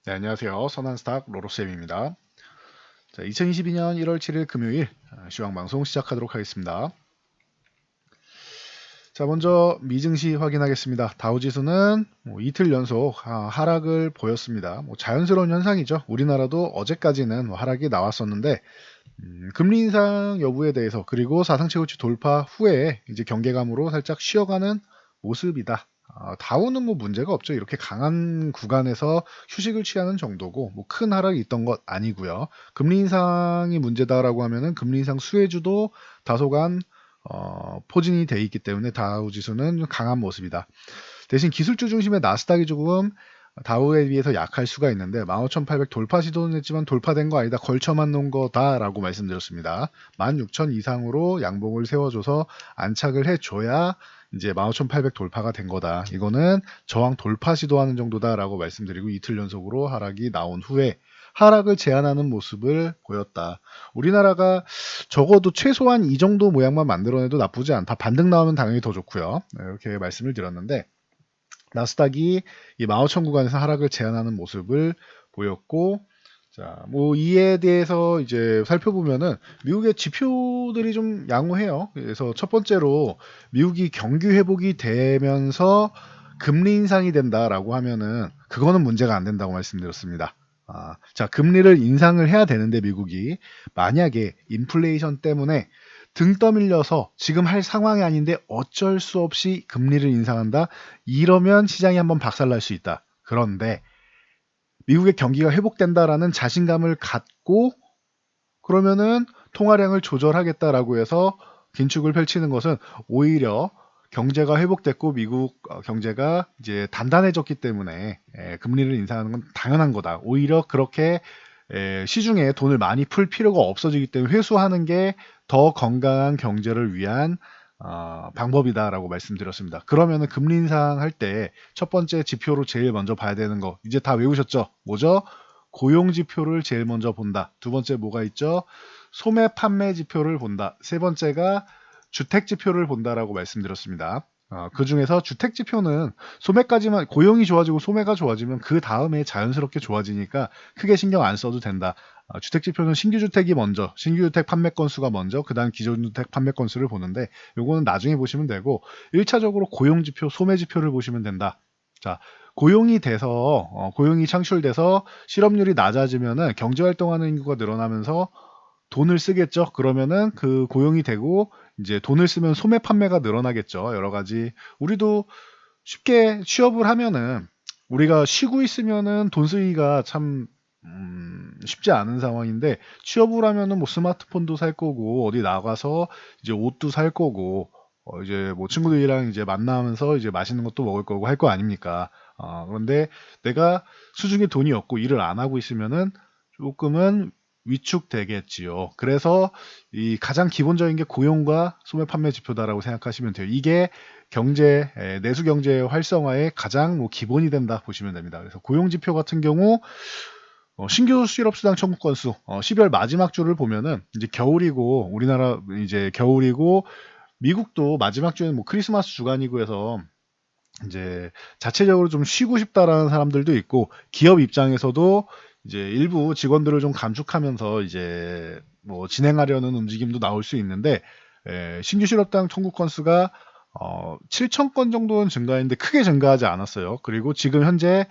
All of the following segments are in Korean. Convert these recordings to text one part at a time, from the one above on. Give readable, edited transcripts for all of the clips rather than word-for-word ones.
네, 안녕하세요. 선한스탁 로로쌤입니다. 자, 2022년 1월 7일 금요일 시황방송 시작하도록 하겠습니다. 자, 먼저 미증시 확인하겠습니다. 다우지수는 이틀 연속 하락을 보였습니다. 자연스러운 현상이죠. 우리나라도 어제까지는 하락이 나왔었는데 금리 인상 여부에 대해서 그리고 사상 최고치 돌파 후에 이제 경계감으로 살짝 쉬어가는 모습이다. 다우는 문제가 없죠. 이렇게 강한 구간에서 휴식을 취하는 정도고 큰 하락이 있던 것 아니고요. 금리 인상이 문제다라고 하면은 금리 인상 수혜주도 다소간 포진이 돼 있기 때문에 다우 지수는 강한 모습이다. 대신 기술주 중심의 나스닥이 조금 다우에 비해서 약할 수가 있는데 15,800 돌파 시도는 했지만 돌파된 거 아니다. 걸쳐만 놓은 거다라고 말씀드렸습니다. 16,000 이상으로 양봉을 세워줘서 안착을 해줘야 이제 15,800 돌파가 된 거다. 이거는 저항 돌파 시도하는 정도다라고 말씀드리고 이틀 연속으로 하락이 나온 후에 하락을 제한하는 모습을 보였다. 우리나라가 적어도 최소한 이 정도 모양만 만들어내도 나쁘지 않다. 반등 나오면 당연히 더 좋고요. 이렇게 말씀을 드렸는데 나스닥이 이 15,000 구간에서 하락을 제한하는 모습을 보였고, 자, 이에 대해서 이제 살펴보면은 미국의 지표들이 좀 양호해요. 그래서 첫 번째로 미국이 경기 회복이 되면서 금리 인상이 된다라고 하면은 그거는 문제가 안 된다고 말씀드렸습니다. 자, 금리를 인상을 해야 되는데 미국이 만약에 인플레이션 때문에 등 떠밀려서 지금 할 상황이 아닌데 어쩔 수 없이 금리를 인상한다. 이러면 시장이 한번 박살날 수 있다. 그런데 미국의 경기가 회복된다라는 자신감을 갖고 그러면은 통화량을 조절하겠다라고 해서 긴축을 펼치는 것은 오히려 경제가 회복됐고 미국 경제가 이제 단단해졌기 때문에 금리를 인상하는 건 당연한 거다. 오히려 그렇게 시중에 돈을 많이 풀 필요가 없어지기 때문에 회수하는 게 더 건강한 경제를 위한 방법이다라고 말씀드렸습니다. 그러면은 금리 인상할 때 첫 번째 지표로 제일 먼저 봐야 되는 거 이제 다 외우셨죠? 뭐죠? 고용 지표를 제일 먼저 본다. 두 번째 뭐가 있죠? 소매 판매 지표를 본다. 세 번째가 주택 지표를 본다라고 말씀드렸습니다. 그 중에서 주택 지표는 소매까지만 고용이 좋아지고 소매가 좋아지면 그 다음에 자연스럽게 좋아지니까 크게 신경 안 써도 된다. 주택 지표는 신규 주택이 먼저, 신규 주택 판매 건수가 먼저, 그다음 기존 주택 판매 건수를 보는데 요거는 나중에 보시면 되고 1차적으로 고용 지표, 소매 지표를 보시면 된다. 자, 고용이 돼서 고용이 창출돼서 실업률이 낮아지면은 경제 활동하는 인구가 늘어나면서 돈을 쓰겠죠. 그러면은 그 고용이 되고 이제 돈을 쓰면 소매 판매가 늘어나겠죠. 여러 가지 우리도 쉽게 취업을 하면은 우리가 쉬고 있으면은 돈 쓰기가 참 쉽지 않은 상황인데 취업을 하면은 스마트폰도 살 거고 어디 나가서 이제 옷도 살 거고 이제 친구들이랑 이제 만나면서 이제 맛있는 것도 먹을 거고 할 거 아닙니까? 그런데 내가 수중에 돈이 없고 일을 안 하고 있으면은 조금은 위축되겠지요. 그래서 이 가장 기본적인 게 고용과 소매 판매 지표다라고 생각하시면 돼요. 이게 내수 경제 활성화의 가장 기본이 된다 보시면 됩니다. 그래서 고용 지표 같은 경우 신규 실업수당 청구 건수 12월 마지막 주를 보면은 이제 겨울이고 우리나라 이제 겨울이고 미국도 마지막 주에는 크리스마스 주간이고 해서 이제 자체적으로 좀 쉬고 싶다라는 사람들도 있고 기업 입장에서도 이제 일부 직원들을 좀 감축하면서 이제 진행하려는 움직임도 나올 수 있는데 신규 실업당 청구 건수가 7천 건 정도는 증가했는데 크게 증가하지 않았어요. 그리고 지금 현재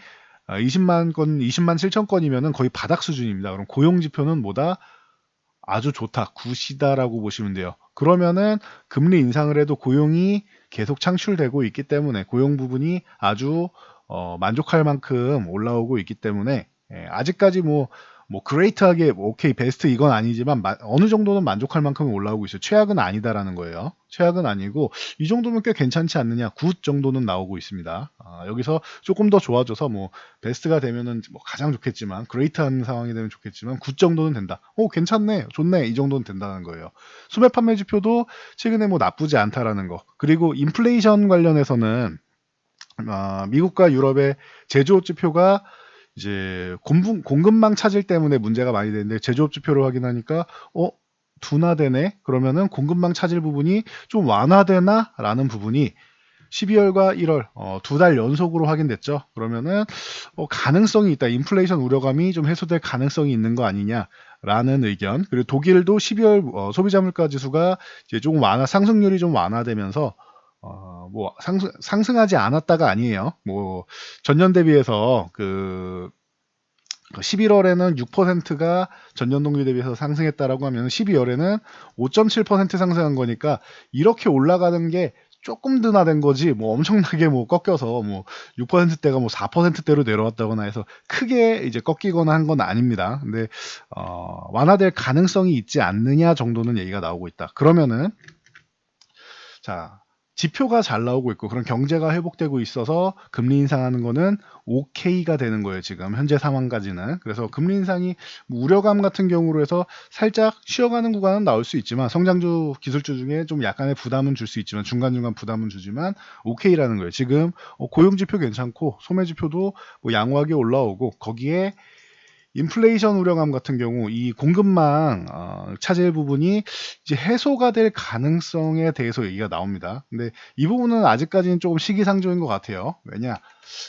20만 건, 20만 7천 건이면은 거의 바닥 수준입니다. 그럼 고용 지표는 뭐다? 아주 좋다, 굿이다라고 보시면 돼요. 그러면은 금리 인상을 해도 고용이 계속 창출되고 있기 때문에 고용 부분이 아주 만족할 만큼 올라오고 있기 때문에 아직까지 그레이트하게 오케이 베스트 이건 아니지만 어느 정도는 만족할 만큼 올라오고 있어요. 최악은 아니다라는 거예요. 최악은 아니고 이 정도면 꽤 괜찮지 않느냐. 굿 정도는 나오고 있습니다. 여기서 조금 더 좋아져서 베스트가 되면은 가장 좋겠지만 그레이트한 상황이 되면 좋겠지만 굿 정도는 된다. 괜찮네, 좋네 이 정도는 된다는 거예요. 소매 판매 지표도 최근에 나쁘지 않다라는 거. 그리고 인플레이션 관련해서는 미국과 유럽의 제조업 지표가 이제 공급망 차질 때문에 문제가 많이 되는데 제조업 지표를 확인하니까 둔화되네. 그러면은 공급망 차질 부분이 좀 완화되나라는 부분이 12월과 1월 두 달 연속으로 확인됐죠. 그러면은 가능성이 있다. 인플레이션 우려감이 좀 해소될 가능성이 있는 거 아니냐라는 의견. 그리고 독일도 12월 소비자 물가 지수가 이제 조금 상승률이 좀 완화되면서 뭐 상승하지 않았다가 아니에요. 뭐 전년 대비해서 11월에는 6%가 전년 동기 대비해서 상승했다라고 하면 12월에는 5.7% 상승한 거니까 이렇게 올라가는 게 조금 둔화된 거지 뭐 엄청나게 뭐 꺾여서 뭐 6%대가 뭐 4%대로 내려왔다거나 해서 크게 이제 꺾이거나 한 건 아닙니다. 근데 완화될 가능성이 있지 않느냐 정도는 얘기가 나오고 있다. 그러면은 자, 지표가 잘 나오고 있고 그런 경제가 회복되고 있어서 금리 인상하는 거는 오케이가 되는 거예요. 지금 현재 상황까지는. 그래서 금리 인상이 뭐 우려감 같은 경우로 해서 살짝 쉬어가는 구간은 나올 수 있지만 성장주 기술주 중에 좀 약간의 부담은 줄 수 있지만 중간중간 부담은 주지만 오케이라는 거예요. 지금 고용 지표 괜찮고 소매 지표도 뭐 양호하게 올라오고 거기에 인플레이션 우려감 같은 경우 이 공급망 차질 부분이 이제 해소가 될 가능성에 대해서 얘기가 나옵니다. 근데 이 부분은 아직까지는 조금 시기상조인 것 같아요. 왜냐?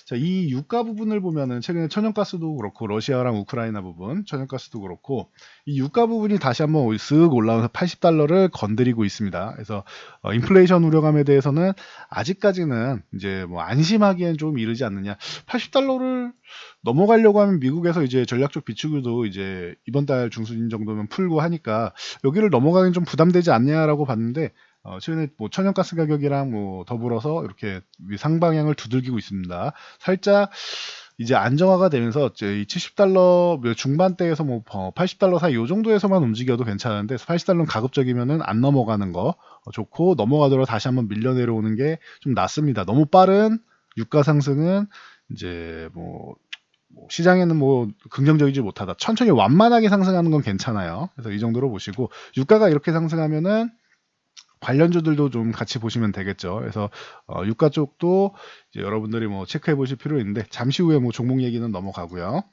자, 이 유가 부분을 보면은 최근에 천연가스도 그렇고 러시아랑 우크라이나 부분, 천연가스도 그렇고 이 유가 부분이 다시 한번 쓱 올라오면서 80달러를 건드리고 있습니다. 그래서 인플레이션 우려감에 대해서는 아직까지는 이제 뭐 안심하기엔 좀 이르지 않느냐. 80달러를 넘어가려고 하면 미국에서 이제 전략적 비축유도 이제 이번 달 중순 정도면 풀고 하니까 여기를 넘어가긴 좀 부담되지 않냐라고 봤는데 최근에 뭐 천연가스 가격이랑 뭐 더불어서 이렇게 상방향을 두들기고 있습니다. 살짝 이제 안정화가 되면서 이 70달러 중반대에서 뭐 80달러 사이 요 정도에서만 움직여도 괜찮은데 80달러는 가급적이면은 안 넘어가는 거 좋고 넘어가더라도 다시 한번 밀려 내려오는 게 좀 낫습니다. 너무 빠른 유가 상승은 이제 뭐 시장에는 뭐 긍정적이지 못하다. 천천히 완만하게 상승하는 건 괜찮아요. 그래서 이 정도로 보시고 유가가 이렇게 상승하면은 관련주들도 좀 같이 보시면 되겠죠. 그래서 유가 쪽도 이제 여러분들이 뭐 체크해 보실 필요 있는데 잠시 후에 뭐 종목 얘기는 넘어가고요.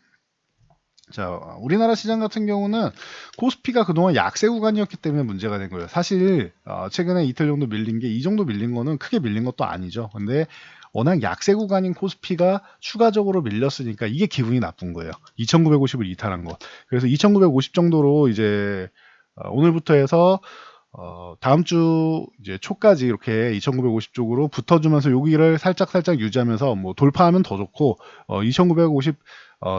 자, 우리나라 시장 같은 경우는 코스피가 그동안 약세 구간이었기 때문에 문제가 된 거예요. 사실 최근에 이틀 정도 밀린 게 이 정도 밀린 거는 크게 밀린 것도 아니죠. 근데 워낙 약세 구간인 코스피가 추가적으로 밀렸으니까 이게 기분이 나쁜 거예요. 2950을 이탈한 거. 그래서 2950 정도로 이제 오늘부터 해서 다음 주 이제 초까지 이렇게 2950 쪽으로 붙어주면서 여기를 살짝 유지하면서 뭐 돌파하면 더 좋고 2950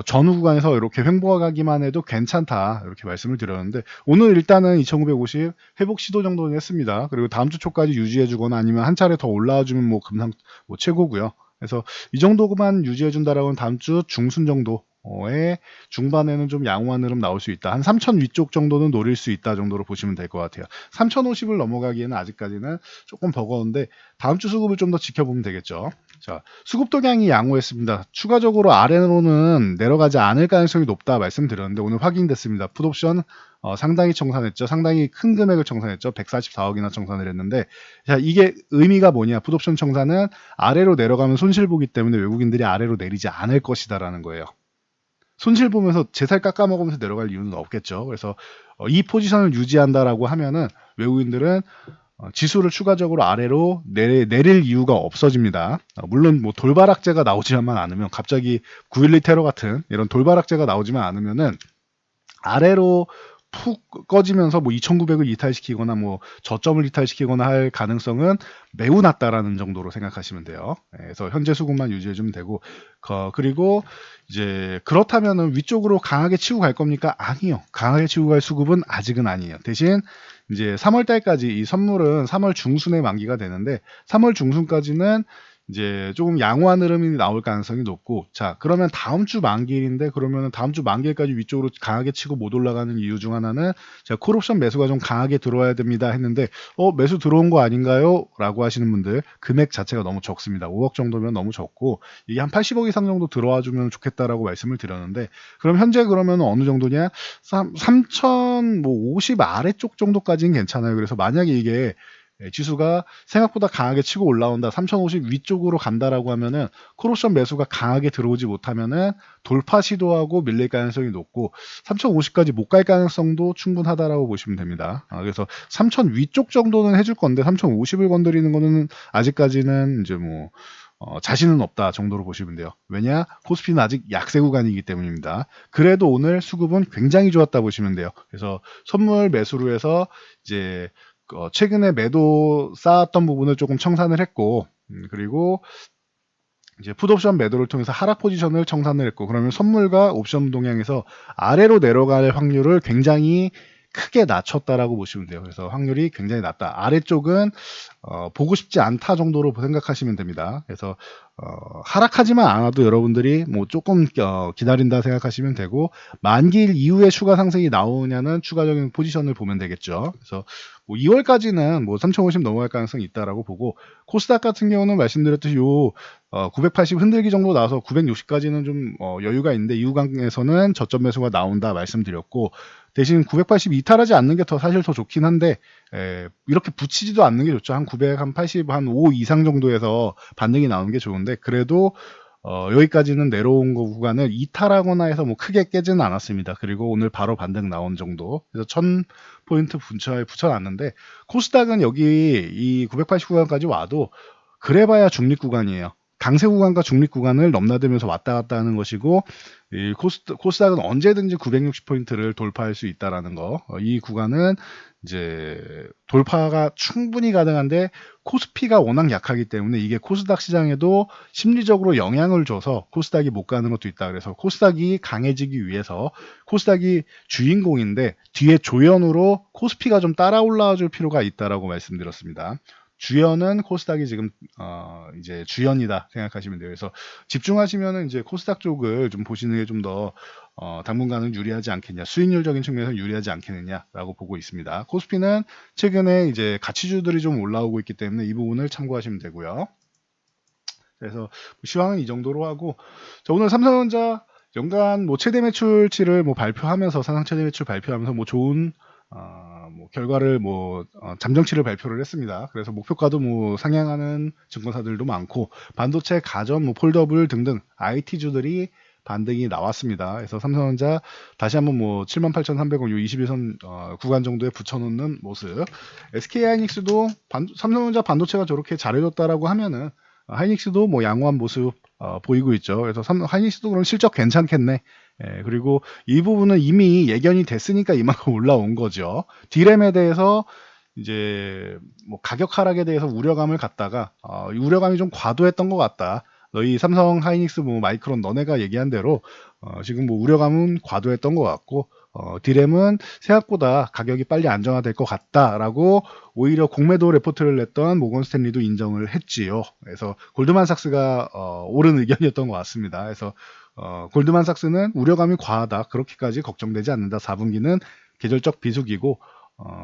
전후 구간에서 이렇게 횡보하기만 해도 괜찮다 이렇게 말씀을 드렸는데 오늘 일단은 2950 회복 시도 정도는 했습니다. 그리고 다음 주 초까지 유지해주거나 아니면 한 차례 더 올라와주면 뭐 금상 뭐 최고고요. 그래서 이 정도만 유지해준다라고는 다음 주 중순 정도의 중반에는 좀 양호한 흐름 나올 수 있다. 한 3000 위쪽 정도는 노릴 수 있다 정도로 보시면 될 것 같아요. 3050을 넘어가기에는 아직까지는 조금 버거운데 다음 주 수급을 좀 더 지켜보면 되겠죠. 자, 수급 동향이 양호했습니다. 추가적으로 아래로는 내려가지 않을 가능성이 높다 말씀드렸는데 오늘 확인됐습니다. 풋옵션 상당히 청산했죠. 상당히 큰 금액을 청산했죠. 144억이나 청산을 했는데 자, 이게 의미가 뭐냐? 풋옵션 청산은 아래로 내려가면 손실 보기 때문에 외국인들이 아래로 내리지 않을 것이다라는 거예요. 손실 보면서 제 살 깎아먹으면서 내려갈 이유는 없겠죠. 그래서 이 포지션을 유지한다라고 하면은 외국인들은 지수를 추가적으로 아래로 내릴 이유가 없어집니다. 물론 뭐 돌발악재가 나오지만 않으면 갑자기 9.12 테러 같은 이런 돌발악재가 나오지만 않으면은 아래로 푹 꺼지면서 뭐 2,900을 이탈시키거나 뭐 저점을 이탈시키거나 할 가능성은 매우 낮다라는 정도로 생각하시면 돼요. 그래서 현재 수급만 유지해주면 되고 그리고 이제 그렇다면은 위쪽으로 강하게 치고 갈 겁니까? 아니요. 강하게 치고 갈 수급은 아직은 아니에요. 대신 이제 3월 달까지 이 선물은 3월 중순에 만기가 되는데 3월 중순까지는 이제 조금 양호한 흐름이 나올 가능성이 높고 자 그러면 다음 주 만기일인데 그러면 다음 주 만기일까지 위쪽으로 강하게 치고 못 올라가는 이유 중 하나는 제가 콜옵션 매수가 좀 강하게 들어와야 됩니다 했는데 매수 들어온 거 아닌가요? 라고 하시는 분들 금액 자체가 너무 적습니다. 5억 정도면 너무 적고 이게 한 80억 이상 정도 들어와 주면 좋겠다라고 말씀을 드렸는데 그럼 현재 그러면 어느 정도냐 3,050 아래쪽 정도까지는 괜찮아요. 그래서 만약에 이게 지수가 생각보다 강하게 치고 올라온다, 3050 위쪽으로 간다라고 하면은 콜옵션 매수가 강하게 들어오지 못하면은 돌파 시도하고 밀릴 가능성이 높고 3050까지 못 갈 가능성도 충분하다라고 보시면 됩니다. 그래서 3000 위쪽 정도는 해줄 건데 3050을 건드리는 거는 아직까지는 이제 뭐 자신은 없다 정도로 보시면 돼요. 왜냐? 코스피는 아직 약세 구간이기 때문입니다. 그래도 오늘 수급은 굉장히 좋았다 보시면 돼요. 그래서 선물 매수로 해서 이제 최근에 매도 쌓았던 부분을 조금 청산을 했고, 그리고 이제 풋옵션 매도를 통해서 하락 포지션을 청산을 했고, 그러면 선물과 옵션 동향에서 아래로 내려갈 확률을 굉장히 크게 낮췄다라고 보시면 돼요. 그래서 확률이 굉장히 낮다. 아래쪽은 보고 싶지 않다 정도로 생각하시면 됩니다. 그래서 하락하지만 않아도 여러분들이 뭐 조금 기다린다 생각하시면 되고, 만기일 이후에 추가 상승이 나오냐는 추가적인 포지션을 보면 되겠죠. 그래서 뭐 2월까지는 뭐 3050 넘어갈 가능성이 있다라고 보고, 코스닥 같은 경우는 말씀드렸듯이 요 980 흔들기 정도 나와서 960까지는 좀 여유가 있는데 이후 강에서는 저점 매수가 나온다 말씀드렸고, 대신 980 이탈하지 않는 게 사실 더 좋긴 한데 이렇게 붙이지도 않는 게 좋죠. 한 900, 한 80, 한 5 이상 정도에서 반등이 나오는 게 좋은데, 그래도 여기까지는 내려온 거 구간을 이탈하거나 해서 뭐 크게 깨지는 않았습니다. 그리고 오늘 바로 반등 나온 정도. 그래서 1000포인트 근처에 붙여놨는데, 코스닥은 여기 이 980 구간까지 와도 그래봐야 중립 구간이에요. 강세 구간과 중립 구간을 넘나들면서 왔다 갔다 하는 것이고, 이 코스닥은 언제든지 960포인트를 돌파할 수 있다라는 거. 이 구간은 이제 돌파가 충분히 가능한데 코스피가 워낙 약하기 때문에 이게 코스닥 시장에도 심리적으로 영향을 줘서 코스닥이 못 가는 것도 있다. 그래서 코스닥이 강해지기 위해서, 코스닥이 주인공인데 뒤에 조연으로 코스피가 좀 따라 올라와 줄 필요가 있다라고 말씀드렸습니다. 주연은 코스닥이 지금 이제 주연이다 생각하시면 돼요. 그래서 집중하시면은 이제 코스닥 쪽을 좀 보시는 게 좀 더 당분간은 유리하지 않겠냐, 수익률적인 측면에서 유리하지 않겠느냐라고 보고 있습니다. 코스피는 최근에 이제 가치주들이 좀 올라오고 있기 때문에 이 부분을 참고하시면 되고요. 그래서 시황은 이 정도로 하고, 자, 오늘 삼성전자 연간 뭐 최대 매출치를 뭐 발표하면서, 사상 최대 매출 발표하면서 뭐 좋은 뭐 결과를 잠정치를 발표를 했습니다. 그래서 목표가도 뭐 상향하는 증권사들도 많고, 반도체, 가전, 뭐 폴더블 등등 IT주들이 반등이 나왔습니다. 그래서 삼성전자 다시 한번 뭐 78,300원 요 21선 구간 정도에 붙여놓는 모습. SK하이닉스도 삼성전자 반도체가 저렇게 잘해줬다라고 하면은 하이닉스도 뭐 양호한 모습 보이고 있죠. 그래서 하이닉스도 그럼 실적 괜찮겠네. 그리고 이 부분은 이미 예견이 됐으니까 이만큼 올라온 거죠. 디램에 대해서 이제 뭐 가격 하락에 대해서 우려감을 갖다가 우려감이 좀 과도했던 것 같다. 너희 삼성, 하이닉스, 뭐 마이크론 너네가 얘기한 대로 지금 뭐 우려감은 과도했던 것 같고, 디램은 생각보다 가격이 빨리 안정화될 것 같다라고 오히려 공매도 레포트를 냈던 모건 스탠리도 인정을 했지요. 그래서 골드만삭스가 옳은 의견이었던 것 같습니다. 그래서 골드만삭스는 우려감이 과하다, 그렇게까지 걱정되지 않는다, 4분기는 계절적 비수기고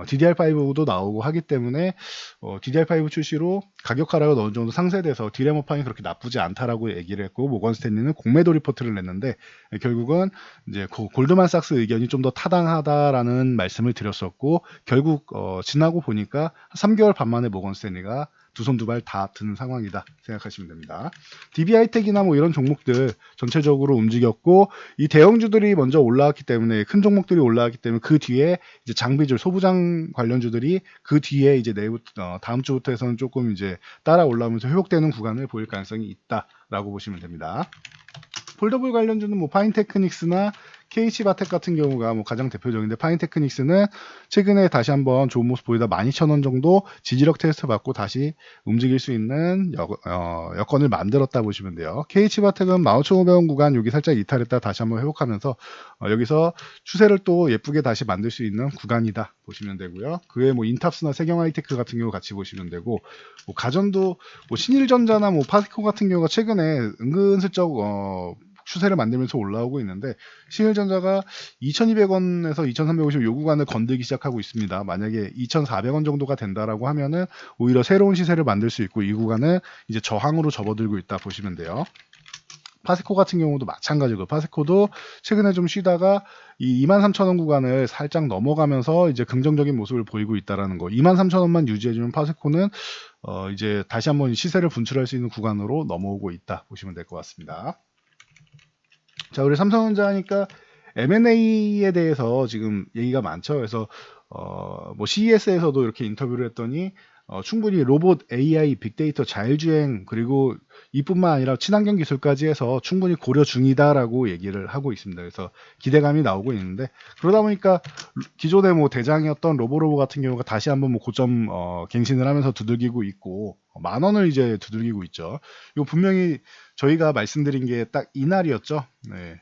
DDR5도 나오고 하기 때문에 DDR5 출시로 가격 하락은 어느 정도 상쇄돼서 디램 업황이 그렇게 나쁘지 않다라고 얘기를 했고, 모건 스탠리는 공매도 리포트를 냈는데 결국은 이제 골드만삭스 의견이 좀 더 타당하다라는 말씀을 드렸었고, 결국 지나고 보니까 3개월 반 만에 모건 스탠리가 두 손 두 발 다 드는 상황이다 생각하시면 됩니다. DB하이텍이나 뭐 이런 종목들 전체적으로 움직였고, 이 대형주들이 먼저 올라왔기 때문에, 큰 종목들이 올라왔기 때문에 그 뒤에 이제 장비줄, 소부장 관련주들이 그 뒤에 이제 다음 주부터 해서는 조금 이제 따라 올라오면서 회복되는 구간을 보일 가능성이 있다라고 보시면 됩니다. 폴더블 관련주는 뭐 파인테크닉스나 KH바텍 같은 경우가 뭐 가장 대표적인데, 파인테크닉스는 최근에 다시 한번 좋은 모습 보이다 12,000원 정도 지지력 테스트 받고 다시 움직일 수 있는 여건을 만들었다 보시면 돼요. KH바텍은 15,500원 구간 여기 살짝 이탈했다 다시 한번 회복하면서 여기서 추세를 또 예쁘게 다시 만들 수 있는 구간이다 보시면 되고요. 그 외에 뭐 인탑스나 세경하이테크 같은 경우 같이 보시면 되고, 뭐 가전도 뭐 신일전자나 뭐 파스코 같은 경우가 최근에 은근슬쩍 추세를 만들면서 올라오고 있는데, 신일전자가 2,200원에서 2,350원 요 구간을 건들기 시작하고 있습니다. 만약에 2,400원 정도가 된다라고 하면은 오히려 새로운 시세를 만들 수 있고, 이 구간은 이제 저항으로 접어들고 있다 보시면 돼요. 파세코 같은 경우도 마찬가지고, 파세코도 최근에 좀 쉬다가 이 23,000원 구간을 살짝 넘어가면서 이제 긍정적인 모습을 보이고 있다라는 거. 23,000원만 유지해주면 파세코는 이제 다시 한번 시세를 분출할 수 있는 구간으로 넘어오고 있다 보시면 될 것 같습니다. 자, 우리 삼성전자 하니까 M&A에 대해서 지금 얘기가 많죠. 그래서 뭐 CES에서도 이렇게 인터뷰를 했더니 충분히 로봇, AI, 빅데이터, 자율주행 그리고 이뿐만 아니라 친환경 기술까지 해서 충분히 고려 중이다라고 얘기를 하고 있습니다. 그래서 기대감이 나오고 있는데, 그러다 보니까 기존의 뭐 대장이었던 로보로보 같은 경우가 다시 한번 뭐 고점 갱신을 하면서 두들기고 있고, 10,000원을 이제 두들기고 있죠. 이거 분명히 저희가 말씀드린 게 딱 이날이었죠. 네.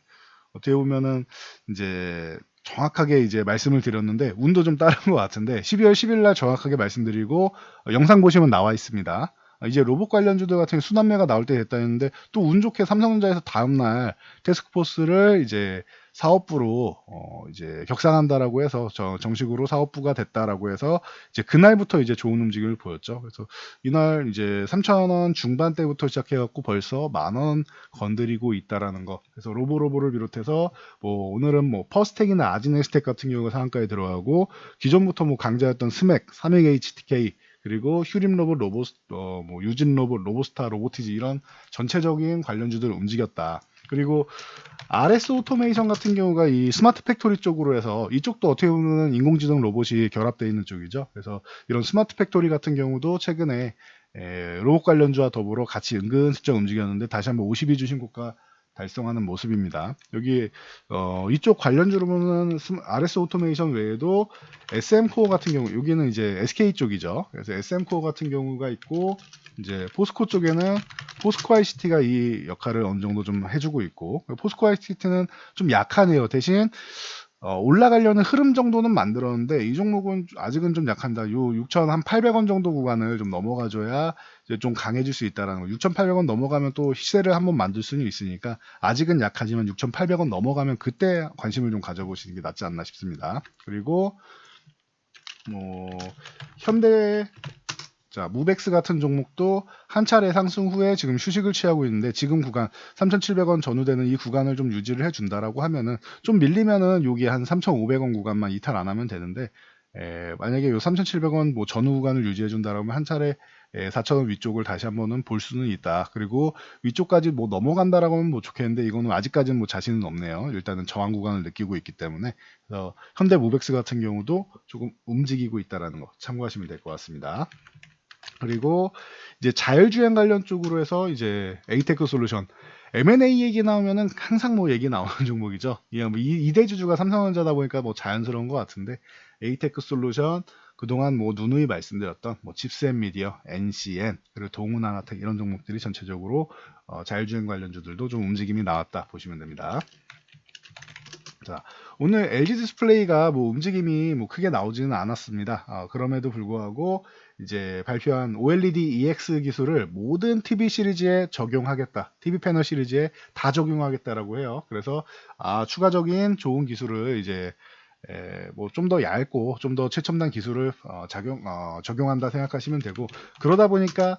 어떻게 보면은 이제 정확하게 이제 말씀을 드렸는데 운도 좀 따른 것 같은데, 12월 10일 날 정확하게 말씀드리고 영상 보시면 나와 있습니다. 이제 로봇 관련주들 같은 순환매가 나올 때 됐다 했는데, 또 운 좋게 삼성전자에서 다음날 태스크포스를 이제 사업부로 이제 격상한다라고 해서 정식으로 사업부가 됐다라고 해서 이제 그날부터 이제 좋은 움직임을 보였죠. 그래서 이날 이제 3,000원 중반대부터 시작해갖고 벌써 10,000원 건드리고 있다라는 거. 그래서 로보로보를 비롯해서 뭐 오늘은 뭐 퍼스텍이나 아지넥스텍 같은 경우가 상한가에 들어가고, 기존부터 뭐 강자였던 스맥, 삼익 HTK, 그리고 휴림 로봇, 뭐 유진 로봇, 로보스타, 로보티지 이런 전체적인 관련주들 움직였다. 그리고 RS 오토메이션 같은 경우가 이 스마트 팩토리 쪽으로 해서, 이쪽도 어떻게 보면 인공지능 로봇이 결합되어 있는 쪽이죠. 그래서 이런 스마트 팩토리 같은 경우도 최근에 로봇 관련주와 더불어 같이 은근슬쩍 움직였는데 다시 한번 52주 신고가 달성하는 모습입니다. 여기 이쪽 관련주로 보면 RS 오토메이션 외에도 SM코어 같은 경우, 여기는 이제 SK 쪽이죠. 그래서 SM코어 같은 경우가 있고, 이제 포스코 쪽에는 포스코 ICT가 이 역할을 어느 정도 좀 해주고 있고, 포스코 ICT는 좀 약하네요. 대신 올라가려는 흐름 정도는 만들었는데 이 종목은 아직은 좀 약합니다. 요 6,800원 정도 구간을 좀 넘어가줘야 이제 좀 강해질 수 있다라는 거. 6,800원 넘어가면 또 시세를 한번 만들 수는 있으니까 아직은 약하지만 6,800원 넘어가면 그때 관심을 좀 가져보시는 게 낫지 않나 싶습니다. 그리고 뭐 현대, 자, 무벡스 같은 종목도 한 차례 상승 후에 지금 휴식을 취하고 있는데, 지금 구간 3,700원 전후되는 이 구간을 좀 유지를 해준다라고 하면은, 좀 밀리면은 여기 한 3,500원 구간만 이탈 안 하면 되는데, 만약에 요 3,700원 뭐 전후 구간을 유지해준다라고 하면 한 차례 4,000원 위쪽을 다시 한번은 볼 수는 있다. 그리고 위쪽까지 뭐 넘어간다라고 하면 뭐 좋겠는데, 이거는 아직까지는 뭐 자신은 없네요. 일단은 저항 구간을 느끼고 있기 때문에. 그래서 현대 무벡스 같은 경우도 조금 움직이고 있다라는 거 참고하시면 될 것 같습니다. 그리고 이제 자율주행 관련 쪽으로 해서 이제 에이테크 솔루션, M&A 얘기 나오면은 항상 뭐 얘기 나오는 종목이죠. 이 대주주가 삼성전자다 보니까 뭐 자연스러운 것 같은데, 에이테크 솔루션 그동안 뭐 누누이 말씀드렸던 뭐 칩스앤미디어, NCN, 그리고 동훈하나텍 이런 종목들이 전체적으로 자율주행 관련주들도 좀 움직임이 나왔다 보시면 됩니다. 자, 오늘 LG 디스플레이가 뭐 움직임이 뭐 크게 나오지는 않았습니다. 그럼에도 불구하고 이제 발표한 OLED EX 기술을 모든 TV 시리즈에 적용하겠다. TV 패널 시리즈에 다 적용하겠다라고 해요. 그래서 추가적인 좋은 기술을 이제 뭐 좀 더 얇고 좀 더 최첨단 기술을 적용한다 생각하시면 되고, 그러다 보니까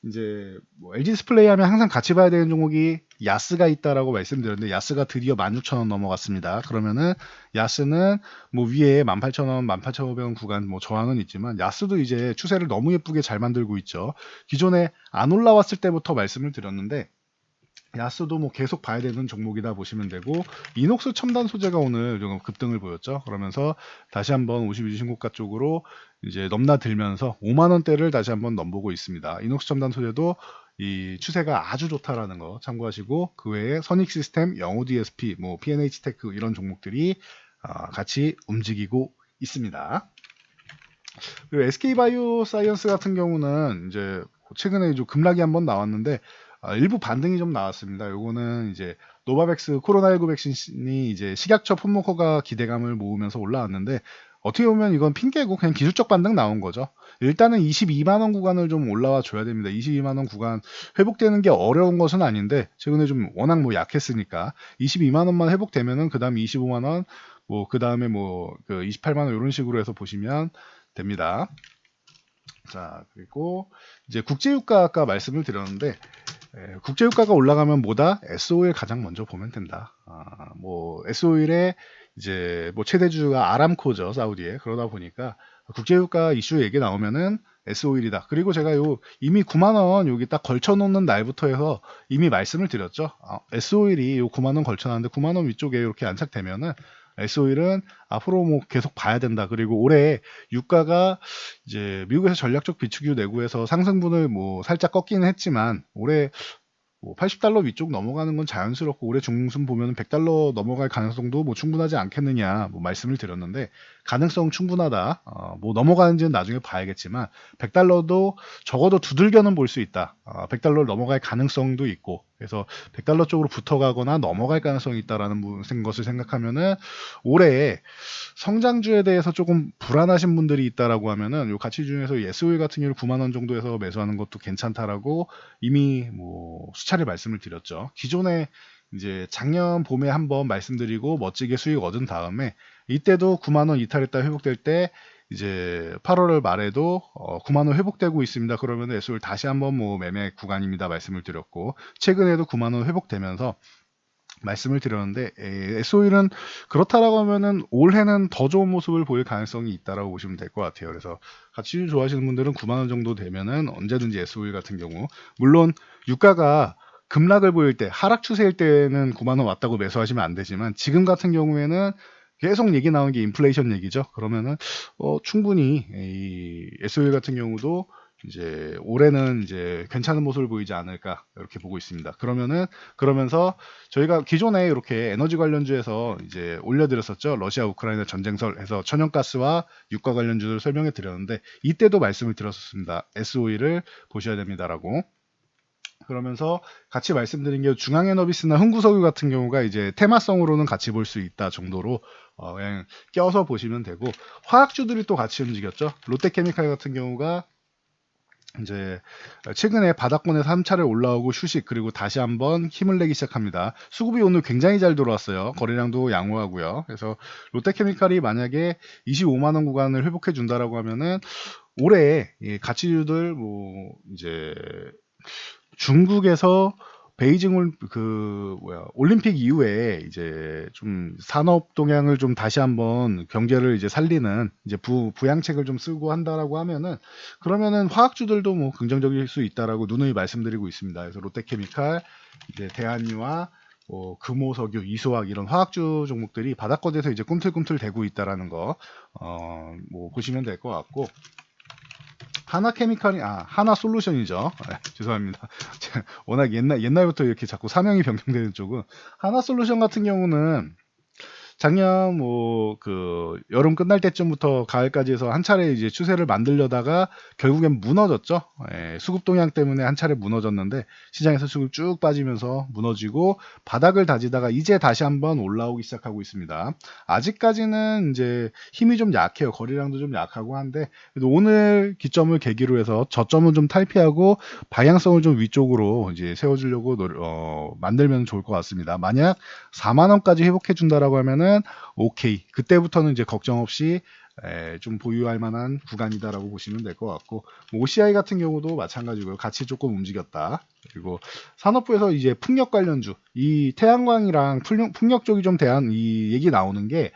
이제 뭐 LG 디스플레이 하면 항상 같이 봐야 되는 종목이 야스가 있다라고 말씀드렸는데, 야스가 드디어 16,000원 넘어갔습니다. 그러면은 야스는 뭐 위에 18,000원, 18,500원 구간 뭐 저항은 있지만, 야스도 이제 추세를 너무 예쁘게 잘 만들고 있죠. 기존에 안 올라왔을 때부터 말씀을 드렸는데, 야스도 뭐 계속 봐야 되는 종목이다 보시면 되고, 이녹스 첨단 소재가 오늘 좀 급등을 보였죠. 그러면서 다시 한번 52주 신고가 쪽으로 이제 넘나들면서 5만 원대를 다시 한번 넘보고 있습니다. 이녹스 첨단 소재도 이 추세가 아주 좋다라는 거 참고하시고, 그 외에 선익 시스템, 영호 DSP, 뭐 PNH 테크 이런 종목들이 같이 움직이고 있습니다. 그리고 SK 바이오 사이언스 같은 경우는 이제 최근에 좀 급락이 한번 나왔는데 일부 반등이 좀 나왔습니다. 요거는 이제 노바백스 코로나19 백신이 이제 식약처 품목허가 기대감을 모으면서 올라왔는데, 어떻게 보면 이건 핑계고 그냥 기술적 반등 나온 거죠. 일단은 22만 원 구간을 좀 올라와 줘야 됩니다. 22만 원 구간 회복되는 게 어려운 것은 아닌데, 최근에 좀 워낙 뭐 약했으니까 22만 원만 회복되면은 그다음 25만 원, 뭐 그다음에 뭐 그 28만 원 이런 식으로 해서 보시면 됩니다. 자, 그리고 이제 국제유가 아까 말씀을 드렸는데, 국제유가가 올라가면 뭐다? S-오일 가장 먼저 보면 된다. 뭐 S-오일의 이제 뭐 최대주가 아람코죠, 사우디에. 그러다 보니까 국제유가 이슈 얘기 나오면은 S-오일이다. 그리고 제가 이미 9만 원 여기 딱 걸쳐놓는 날부터 해서 이미 말씀을 드렸죠. S-오일이 요 9만 원 걸쳐놨는데 9만 원 위쪽에 이렇게 안착되면은 S-오일은 앞으로 뭐 계속 봐야 된다. 그리고 올해 유가가 이제 미국에서 전략적 비축유 내구에서 상승분을 뭐 살짝 꺾기는 했지만 올해 뭐 80달러 위쪽 넘어가는 건 자연스럽고 올해 중순 보면 100달러 넘어갈 가능성도 뭐 충분하지 않겠느냐 뭐 말씀을 드렸는데 가능성 충분하다. 뭐 넘어가는지는 나중에 봐야겠지만 100달러도 적어도 두들겨는 볼 수 있다. 100달러를 넘어갈 가능성도 있고 그래서 100달러 쪽으로 붙어가거나 넘어갈 가능성이 있다라는 것을 생각하면은 올해 성장주에 대해서 조금 불안하신 분들이 있다라고 하면은 요 가치 중에서 S-오일 같은 경우 9만 원 정도에서 매수하는 것도 괜찮다라고 이미 뭐 수차례 말씀을 드렸죠. 기존에 이제 작년 봄에 한번 말씀드리고 멋지게 수익 얻은 다음에 이때도 9만 원 이탈했다 회복될 때 이제 8월 말에도 9만 원 회복되고 있습니다. 그러면 S-오일 다시 한번 뭐 매매 구간입니다 말씀을 드렸고 최근에도 9만 원 회복되면서 말씀을 드렸는데 S-오일은 그렇다라고 하면은 올해는 더 좋은 모습을 보일 가능성이 있다라고 보시면 될 것 같아요. 그래서 가치주 좋아하시는 분들은 9만 원 정도 되면은 언제든지 S-오일 같은 경우 물론 유가가 급락을 보일 때 하락 추세일 때는 9만 원 왔다고 매수하시면 안 되지만 지금 같은 경우에는 계속 얘기 나오는 게 인플레이션 얘기죠. 그러면은 충분히 이 S-오일 같은 경우도 이제 올해는 이제 괜찮은 모습을 보이지 않을까 이렇게 보고 있습니다. 그러면서 저희가 기존에 이렇게 에너지 관련주에서 이제 올려드렸었죠. 러시아 우크라이나 전쟁설 해서 천연가스와 유가 관련주를 설명해 드렸는데 이때도 말씀을 드렸었습니다. S-오일을 보셔야 됩니다라고. 그러면서 같이 말씀드린 게 중앙에너비스나 흥구석유 같은 경우가 이제 테마성으로는 같이 볼 수 있다 정도로 그냥 껴서 보시면 되고 화학주들이 또 같이 움직였죠. 롯데케미칼 같은 경우가 이제 최근에 바닥권에서 3차례 올라오고 휴식 그리고 다시 한번 힘을 내기 시작합니다. 수급이 오늘 굉장히 잘 들어왔어요. 거래량도 양호하고요. 그래서 롯데케미칼이 만약에 25만 원 구간을 회복해 준다라고 하면은 올해 가치주들 뭐 이제 중국에서 베이징 올림픽 이후에 이제 좀 산업 동향을 좀 다시 한번 경제를 이제 살리는 이제 부양책을 좀 쓰고 한다라고 하면은 그러면은 화학주들도 뭐 긍정적일 수 있다라고 누누이 말씀드리고 있습니다. 그래서 롯데케미칼, 이제 대한유와 금호석유, 이소학 이런 화학주 종목들이 바닥권에서 이제 꿈틀꿈틀 대고 있다라는 거 뭐 보시면 될 것 같고. 하나솔루션이죠. 죄송합니다. 워낙 옛날부터 이렇게 자꾸 사명이 변경되는 쪽은 하나솔루션 같은 경우는 작년 여름 끝날 때쯤부터 가을까지 해서 한 차례 이제 추세를 만들려다가 결국엔 무너졌죠. 수급 동향 때문에 한 차례 무너졌는데 시장에서 수급 쭉 빠지면서 무너지고 바닥을 다지다가 이제 다시 한번 올라오기 시작하고 있습니다. 아직까지는 이제 힘이 좀 약해요. 거래량도 좀 약하고 한데 그래도 오늘 기점을 계기로 해서 저점은 좀 탈피하고 방향성을 좀 위쪽으로 이제 세워주려고 만들면 좋을 것 같습니다. 만약 4만 원까지 회복해 준다라고 하면은 오케이. 그때부터는 이제 걱정 없이 좀 보유할 만한 구간이다라고 보시면 될 것 같고 OCI 같은 경우도 마찬가지고요. 같이 조금 움직였다. 그리고 산업부에서 이제 풍력 관련주, 이 태양광이랑 풍력 쪽이 좀 대한 이 얘기 나오는 게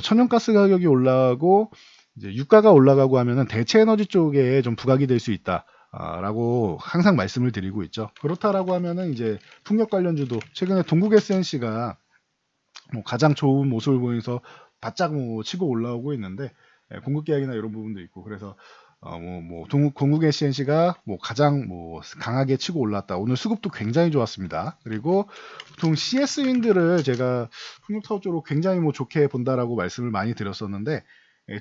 천연가스 가격이 올라가고 이제 유가가 올라가고 하면은 대체 에너지 쪽에 좀 부각이 될 수 있다. 라고 항상 말씀을 드리고 있죠. 그렇다라고 하면은 이제 풍력 관련주도 최근에 동국 SNC가 가장 좋은 모습을 보이면서 바짝 치고 올라오고 있는데 공급 계약이나 이런 부분도 있고 그래서 동국 SNC가 가장 강하게 치고 올랐다. 오늘 수급도 굉장히 좋았습니다. 그리고 보통 CS 윈드를 제가 풍력 사업 쪽으로 굉장히 좋게 본다라고 말씀을 많이 드렸었는데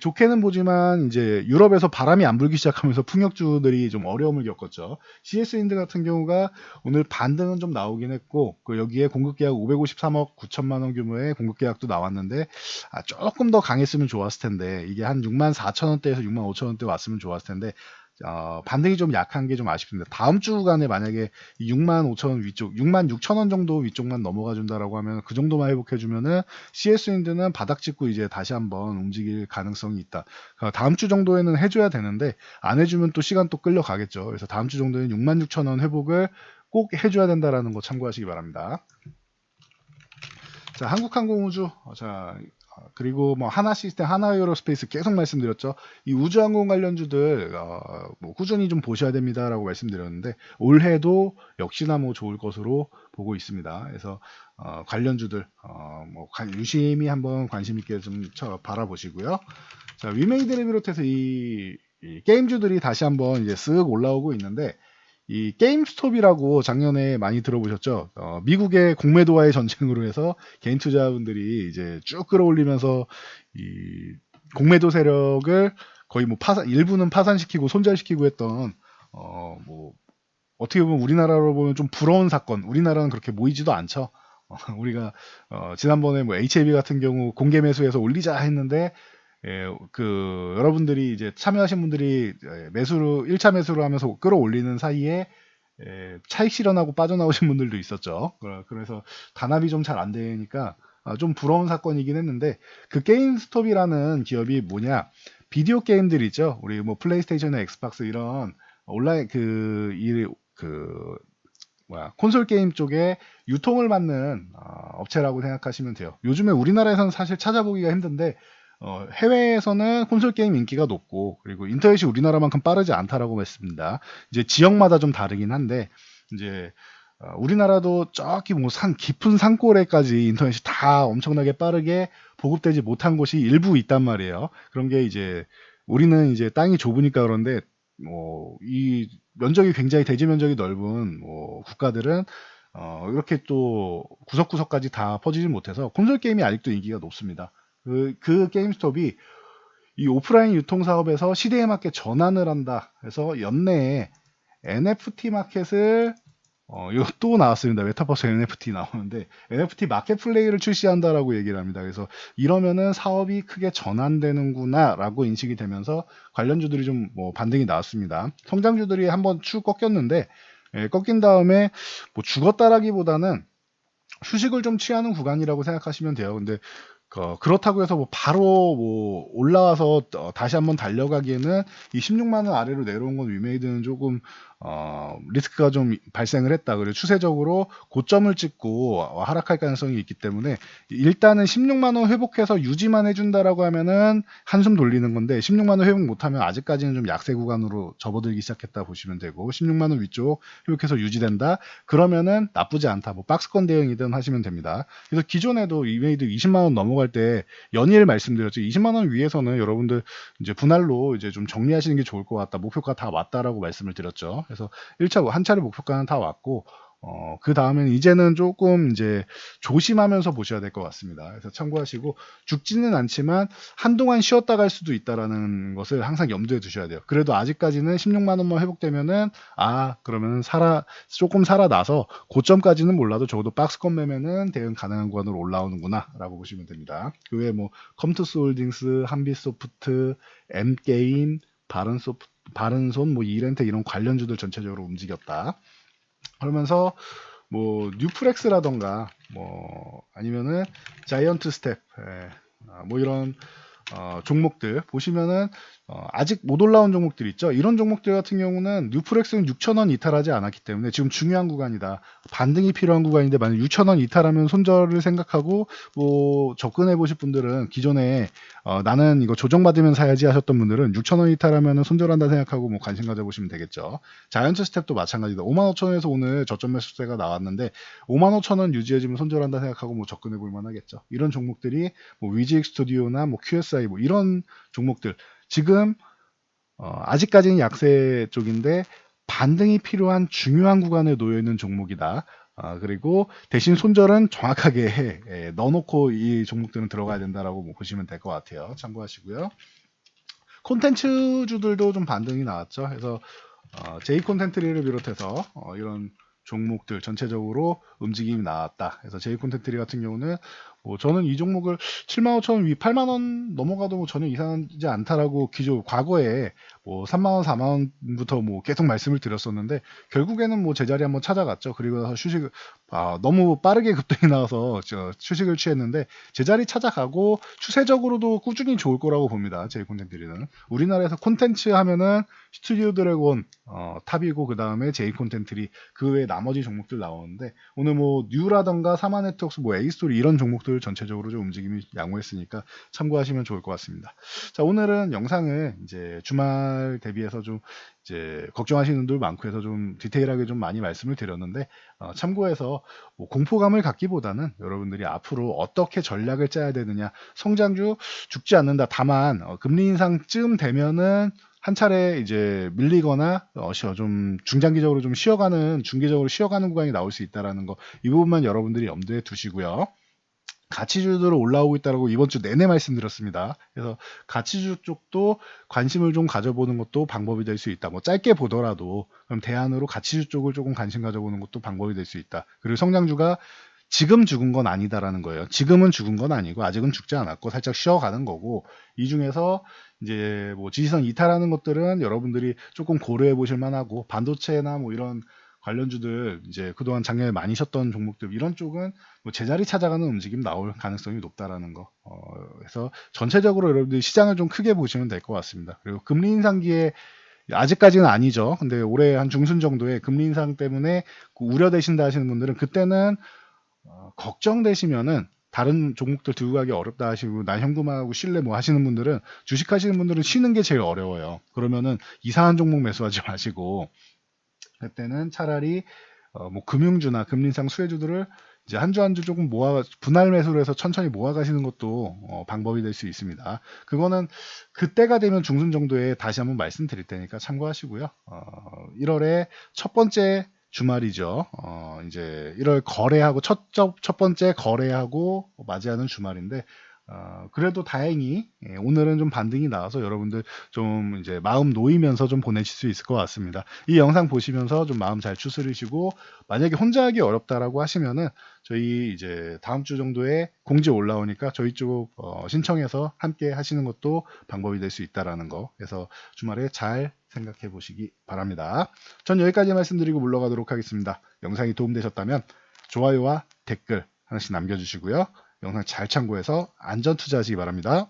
좋게는 보지만 이제 유럽에서 바람이 안 불기 시작하면서 풍력주들이 좀 어려움을 겪었죠. CS 윈드 같은 경우가 오늘 반등은 좀 나오긴 했고 여기에 공급계약 553억 9천만 원 규모의 공급계약도 나왔는데 조금 더 강했으면 좋았을 텐데 이게 한 6만 4천 원대에서 6만 5천 원대 왔으면 좋았을 텐데 반등이 좀 약한 게 좀 아쉽습니다. 다음 주 구간에 만약에 6만 5천 원 위쪽, 6만 6천 원 정도 위쪽만 넘어가 준다라고 하면 그 정도만 회복해 주면은 CS 윈드는 바닥 찍고 이제 다시 한번 움직일 가능성이 있다. 다음 주 정도에는 해줘야 되는데 안 해주면 또 시간 또 끌려가겠죠. 그래서 다음 주 정도에는 6만 6천 원 회복을 꼭 해줘야 된다라는 거 참고하시기 바랍니다. 자, 한국항공우주, 그리고 뭐 하나시스템, 하나에어로스페이스 계속 말씀드렸죠. 이 우주항공 관련주들 뭐 꾸준히 좀 보셔야 됩니다라고 말씀드렸는데 올해도 역시나 뭐 좋을 것으로 보고 있습니다. 그래서 관련주들 뭐 유심히 한번 관심 있게 좀 바라보시고요. 자, 위메이드를 비롯해서 이 게임주들이 다시 한번 이제 쓱 올라오고 있는데 이 게임스톱이라고 작년에 많이 들어보셨죠? 미국의 공매도와의 전쟁으로 해서 개인 투자분들이 이제 쭉 끌어올리면서 이 공매도 세력을 거의 뭐 일부는 파산시키고 손절시키고 했던 뭐 어떻게 보면 우리나라로 보면 좀 부러운 사건. 우리나라는 그렇게 모이지도 않죠. 우리가 지난번에 뭐 HAB 같은 경우 공개 매수해서 올리자 했는데 여러분들이 이제 참여하신 분들이 매수로 1차 매수로 하면서 끌어올리는 사이에 차익 실현하고 빠져나오신 분들도 있었죠. 그래서 단합이 좀 잘 안 되니까 좀 부러운 사건이긴 했는데 그 게임스톱이라는 기업이 뭐냐? 비디오 게임들 있죠. 우리 뭐 플레이스테이션이나 엑스박스 이런 온라인 콘솔 게임 쪽에 유통을 맡는 업체라고 생각하시면 돼요. 요즘에 우리나라에서는 사실 찾아보기가 힘든데 해외에서는 콘솔 게임 인기가 높고 그리고 인터넷이 우리나라만큼 빠르지 않다라고 했습니다. 이제 지역마다 좀 다르긴 한데 이제 우리나라도 저기 뭐 깊은 산골에까지 인터넷이 다 엄청나게 빠르게 보급되지 못한 곳이 일부 있단 말이에요. 그런 게 이제 우리는 이제 땅이 좁으니까 그런데 이 면적이 굉장히 대지 면적이 넓은 국가들은 이렇게 또 구석구석까지 다 퍼지지 못해서 콘솔 게임이 아직도 인기가 높습니다. 그 게임스톱이 이 오프라인 유통 사업에서 시대에 맞게 전환을 한다. 그래서 연내에 NFT 마켓을 이거 또 나왔습니다. 메타버스 NFT 나오는데 NFT 마켓플레이를 출시한다라고 얘기를 합니다. 그래서 이러면은 사업이 크게 전환되는구나라고 인식이 되면서 관련주들이 좀 뭐 반등이 나왔습니다. 성장주들이 한번 축 꺾였는데 꺾인 다음에 뭐 죽었다라기보다는 휴식을 좀 취하는 구간이라고 생각하시면 돼요. 근데 그렇다고 해서 뭐 바로 뭐 올라와서 다시 한번 달려가기에는 이 16만 원 아래로 내려온 건 위메이드는 조금 리스크가 좀 발생을 했다. 그리고 추세적으로 고점을 찍고 하락할 가능성이 있기 때문에 일단은 16만 원 회복해서 유지만 해준다라고 하면은 한숨 돌리는 건데 16만 원 회복 못하면 아직까지는 좀 약세 구간으로 접어들기 시작했다 보시면 되고 16만 원 위쪽 회복해서 유지된다. 그러면은 나쁘지 않다. 뭐 박스권 대응이든 하시면 됩니다. 그래서 기존에도 위메이드 20만 원 넘어갈 때 연일 말씀드렸죠. 20만 원 위에서는 여러분들 이제 분할로 이제 좀 정리하시는 게 좋을 것 같다. 목표가 다 왔다라고 말씀을 드렸죠. 그래서 1차 한 차례 목표가는 다 왔고 그 다음엔 이제는 조금 이제 조심하면서 보셔야 될 것 같습니다. 그래서 참고하시고 죽지는 않지만 한동안 쉬었다 갈 수도 있다라는 것을 항상 염두에 두셔야 돼요. 그래도 아직까지는 16만 원만 회복되면은 그러면 조금 살아나서 고점까지는 몰라도 적어도 박스권 매매는 대응 가능한 구간으로 올라오는구나라고 보시면 됩니다. 그 외에 뭐 컴투스 홀딩스, 한빛소프트, M게임, 바른손, 뭐 이렌텍 이런 관련주들 전체적으로 움직였다. 그러면서 뭐 뉴프렉스라던가 뭐 아니면은 자이언트 스텝 뭐 이런 종목들 보시면은 아직 못 올라온 종목들 있죠. 이런 종목들 같은 경우는 뉴프렉스는 6,000원 이탈하지 않았기 때문에 지금 중요한 구간이다. 반등이 필요한 구간인데 만약 6,000원 이탈하면 손절을 생각하고 뭐 접근해 보실 분들은 기존에 나는 이거 조정받으면 사야지 하셨던 분들은 6,000원 이탈하면 손절한다 생각하고 뭐 관심 가져보시면 되겠죠. 자이언트 스텝도 마찬가지다. 55,000원에서 오늘 저점 매수세가 나왔는데 55,000원 유지해주면 손절한다 생각하고 뭐 접근해 볼 만하겠죠. 이런 종목들이 뭐 위직 스튜디오나 뭐 QSI 뭐 이런 종목들 지금 아직까지는 약세 쪽인데 반등이 필요한 중요한 구간에 놓여 있는 종목이다. 그리고 대신 손절은 정확하게 넣어놓고 이 종목들은 들어가야 된다라고 뭐 보시면 될 것 같아요. 참고하시고요. 콘텐츠주들도 좀 반등이 나왔죠. 그래서 J 콘텐츠를 비롯해서 이런 종목들 전체적으로 움직임이 나왔다. 그래서 제이콘텐트리 같은 경우는 뭐 저는 이 종목을 75,000원 위 8만원 넘어가도 뭐 전혀 이상하지 않다라고 기존 과거에 뭐 3만원 4만원부터 뭐 계속 말씀을 드렸었는데 결국에는 뭐 제자리 한번 찾아갔죠. 그리고 나서 휴식 너무 빠르게 급등이 나와서 휴식을 취했는데 제자리 찾아가고 추세적으로도 꾸준히 좋을 거라고 봅니다. 제이콘텐트리는 우리나라에서 콘텐츠 하면은 스튜디오 드래곤 탑이고 그 다음에 제이콘텐트리 그 외에 나머지 종목들 나오는데 오늘 뭐 뉴라던가 사마네트웍스 뭐 에이스토리 이런 종목들 전체적으로 좀 움직임이 양호했으니까 참고하시면 좋을 것 같습니다. 자, 오늘은 영상을 이제 주말 대비해서 좀 이제 걱정하시는 분들 많고 해서 좀 디테일하게 좀 많이 말씀을 드렸는데 참고해서 뭐 공포감을 갖기보다는 여러분들이 앞으로 어떻게 전략을 짜야 되느냐 성장주 죽지 않는다. 다만 금리 인상쯤 되면은 한 차례 이제 밀리거나 좀 중장기적으로 좀 쉬어가는 중기적으로 쉬어가는 구간이 나올 수 있다라는 거 이 부분만 여러분들이 염두에 두시고요. 가치주들은 올라오고 있다라고 이번 주 내내 말씀드렸습니다. 그래서 가치주 쪽도 관심을 좀 가져보는 것도 방법이 될 수 있다. 뭐 짧게 보더라도 그럼 대안으로 가치주 쪽을 조금 관심 가져보는 것도 방법이 될 수 있다. 그리고 성장주가 지금 죽은 건 아니다라는 거예요. 지금은 죽은 건 아니고 아직은 죽지 않았고 살짝 쉬어가는 거고 이 중에서 이제 뭐 지지선 이탈하는 것들은 여러분들이 조금 고려해 보실 만하고 반도체나 뭐 이런 관련주들 이제 그동안 작년에 많이 쉬었던 종목들 이런 쪽은 뭐 제자리 찾아가는 움직임 나올 가능성이 높다라는 거. 그래서 전체적으로 여러분들이 시장을 좀 크게 보시면 될 것 같습니다. 그리고 금리 인상기에 아직까지는 아니죠. 근데 올해 한 중순 정도에 금리 인상 때문에 우려되신다 하시는 분들은 그때는 걱정되시면은 다른 종목들 들고 가기 어렵다 하시고 나 현금하고 쉴래 뭐 하시는 분들은 주식 하시는 분들은 쉬는 게 제일 어려워요. 그러면은 이상한 종목 매수하지 마시고 그때는 차라리 뭐 금융주나 금리 인상 수혜주들을 이제 한 주 한 주 조금 모아 분할 매수를 해서 천천히 모아 가시는 것도 방법이 될 수 있습니다. 그거는 그때가 되면 중순 정도에 다시 한번 말씀드릴 테니까 참고하시고요. 1월에 첫 번째 주말이죠. 이제 1월 거래하고 첫 번째 거래하고 맞이하는 주말인데 그래도 다행히 오늘은 좀 반등이 나와서 여러분들 좀 이제 마음 놓이면서 좀 보내실 수 있을 것 같습니다. 이 영상 보시면서 좀 마음 잘 추스리시고 만약에 혼자 하기 어렵다라고 하시면은 저희 이제 다음 주 정도에 공지 올라오니까 저희 쪽 신청해서 함께 하시는 것도 방법이 될 수 있다라는 거. 그래서 주말에 잘 생각해 보시기 바랍니다. 전 여기까지 말씀드리고 물러가도록 하겠습니다. 영상이 도움되셨다면 좋아요와 댓글 하나씩 남겨주시고요. 영상 잘 참고해서 안전 투자하시기 바랍니다.